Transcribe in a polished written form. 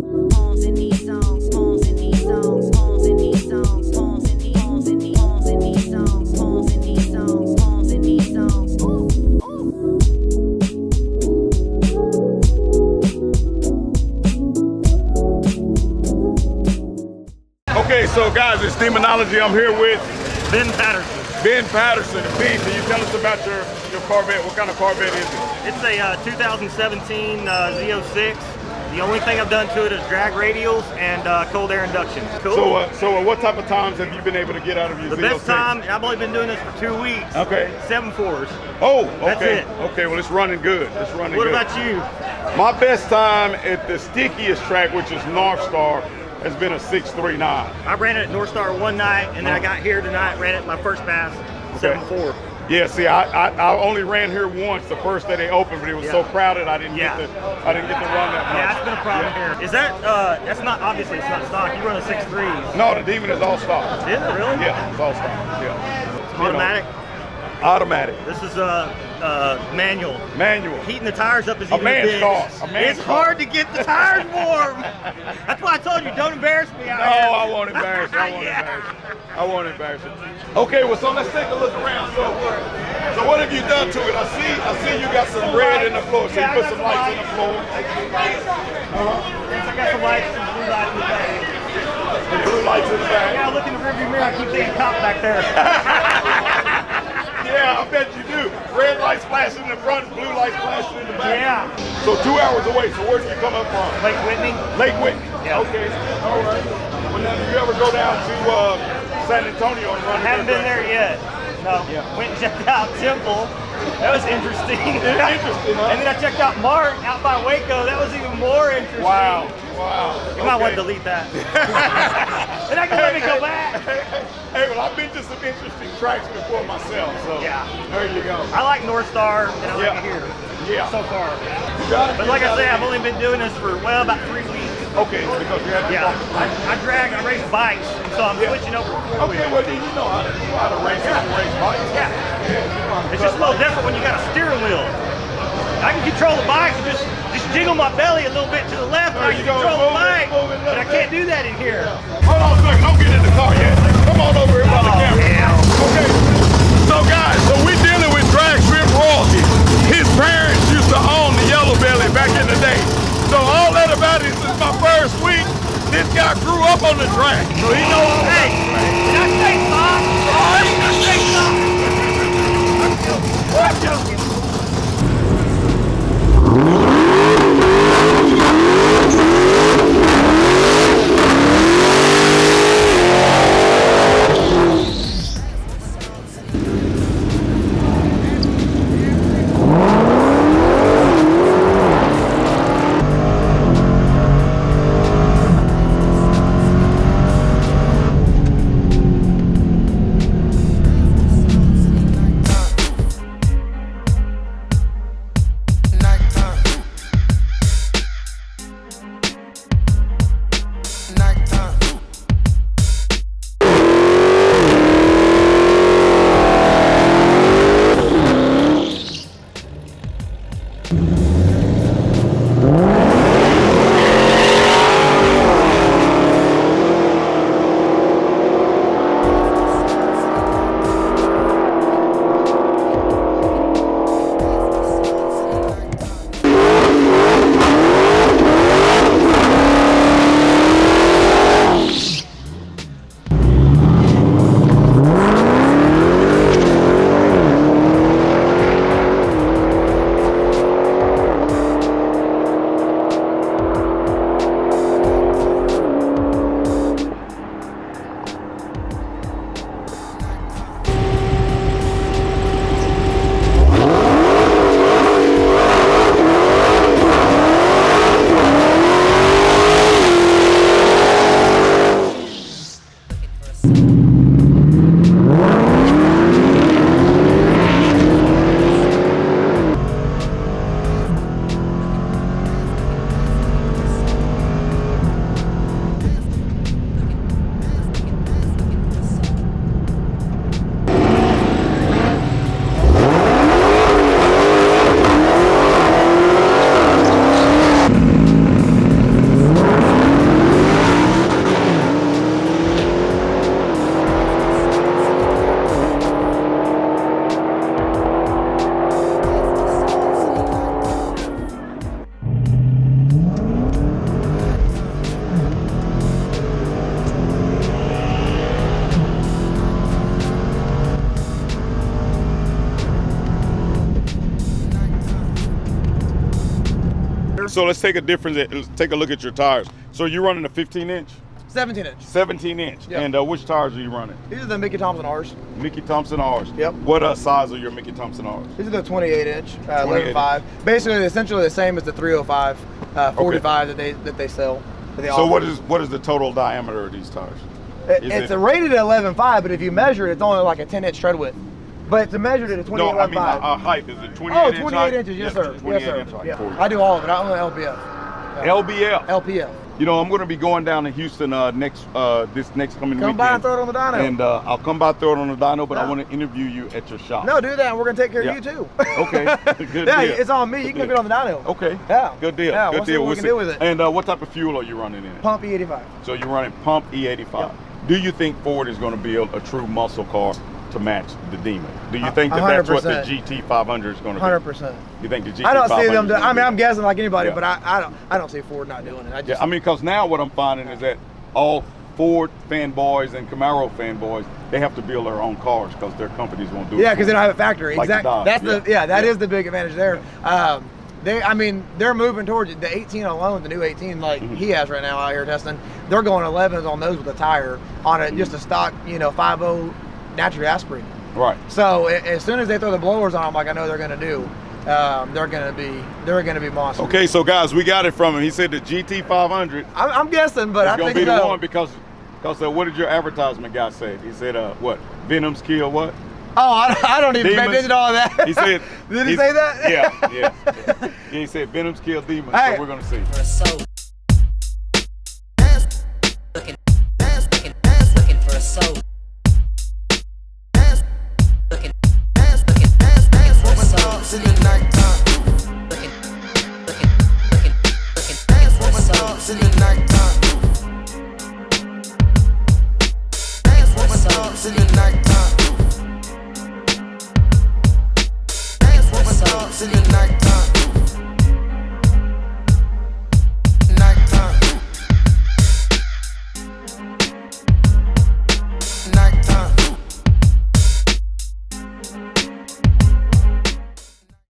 Okay, so guys, it's Demonology. I'm here with Ben Patterson. Ben Patterson. Ben, can you tell us about your Corvette? What kind of Corvette is it? It's a 2017 Z06. The only thing I've done to it is drag radials and cold air induction. Cool. So what type of times have you been able to get out of your Z06? The best time, I've only been doing this for 2 weeks. Okay. 7.4s. Oh, okay. That's it. Okay, well, it's running good. It's running What good. about you? My best time at the stickiest track, which is North Star, has been a 6.39. I ran it at North Star one night, and then I got here tonight, ran it my first pass, 7.4. Yeah, see, I only ran here once the first day they opened, but it was so crowded I didn't get to run that much. Yeah, it's been a problem here. Is that that's not, obviously it's not stock. You run a 6.3. No, the Demon is all stock. Is it really? Yeah, it's all stock. Yeah. Automatic? Automatic. This is manual. Manual. Heating the tires up is even a man's big. cost. It's hard to get the tires warm. That's why I told you, don't embarrass me out here. No, I won't embarrass you. I won't embarrass you. Okay, well, so let's take a look around. So what have you done to it? I see you got some red in the floor. So you put some lights in the floor. Yes, I got some lights and blue lights in the back. And blue lights in the back. Yeah, I look in the rearview mirror. I keep seeing cop back there. Yeah, I bet you do. Red lights flashing in the front, blue lights flashing in the back. Yeah. So 2 hours away. So where did you come up from? Lake Whitney. Lake Whitney. Yeah. Okay. All right. Well, now, did you ever go down to San Antonio and run? I haven't been there yet. No. Yeah. Went and checked out Temple. That was interesting. It's interesting, huh? And then I checked out Mark out by Waco. That was even more interesting. Wow. Wow. You might want to delete that. And I can let me go back. Hey, well, I've been to some interesting tracks before myself, so Yeah. there you go. I like North Star, and I like it here. Yeah. So far. You got it. But like I say, I've only been doing this for, well, about 3 weeks. Okay, because you have to I race bikes, and so I'm switching over to 4 Okay, wheels. well, then you know how to race bikes. Yeah. It's just a little different when you got a steering wheel. I can control the bike and just jiggle my belly a little bit to the left, and I can control the bike, but I can't do that in here. Hold on a second, don't get in the car yet. Come on over here by the camera. Yeah. Okay, so guys, we're dealing with Drag Strip royalty. His parents used to own the Yellow Belly back in the day. So all that about it, this is my first week. This guy grew up on the track, so he knows all about the track. Did I say stop? Did I say stop? I'm joking. So let's take a difference. Let's take a look at your tires. So you're running a 15-inch? 17-inch. 17-inch. Yep. And which tires are you running? These are the Mickey Thompson Rs. Mickey Thompson R's. Yep. What size are your Mickey Thompson R's? These are the 28-inch, 11.5. Basically, essentially the same as the 305, 45 that they sell. So what is the total diameter of these tires? It's rated at 11.5, but if you measure it, it's only like a 10-inch tread width. But it's measured at a 28.5. No, I mean height. Is it 28 inch? Oh, 28 inches, yes, sir. Yes, sir. Yeah. I do all of it. I only LPF. LBF? LPF. You know, I'm going to be going down to Houston this next coming weekend. Come by and throw it on the dyno. And I'll come by, throw it on the dyno, but I want to interview you at your shop. No, do that, and we're going to take care of you, too. Okay, good yeah, deal. it's on me. You can get on the dyno. Okay. Yeah. Good deal. Yeah, good deal. What we can do with it. And what type of fuel are you running in? Pump E85. So you're running pump E85. Yep. Do you think Ford is going to build a true muscle car to match the Demon? Do you think that's what the GT500 is going to be? 100%. You think the GT500? I don't see them. I mean, I'm guessing like anybody, but I don't see Ford not doing it. I mean, because now what I'm finding is that all Ford fanboys and Camaro fanboys, they have to build their own cars because their companies won't do it. Yeah, because they don't have a factory. Like exactly. That is the big advantage there. They're moving towards it. The 18 alone, the new 18, like he has right now out here testing. They're going 11s on those with a tire on it, just a stock, 5.0 naturally aspirated. Right. So as soon as they throw the blowers on them, like I know they're going to do, they're going to be monsters. Okay, so guys, we got it from him. He said the GT500. I'm guessing, but I think it's going to be the one because what did your advertisement guy say? He said, what? Venoms kill what? Oh, I don't even pay attention to all that. He said. Did he say that? Yeah. He said Venoms kill demons. Hey. So we're gonna see. Looking for a soul. Looking for a soul. In the nighttime. Looking for a soul. In the nighttime.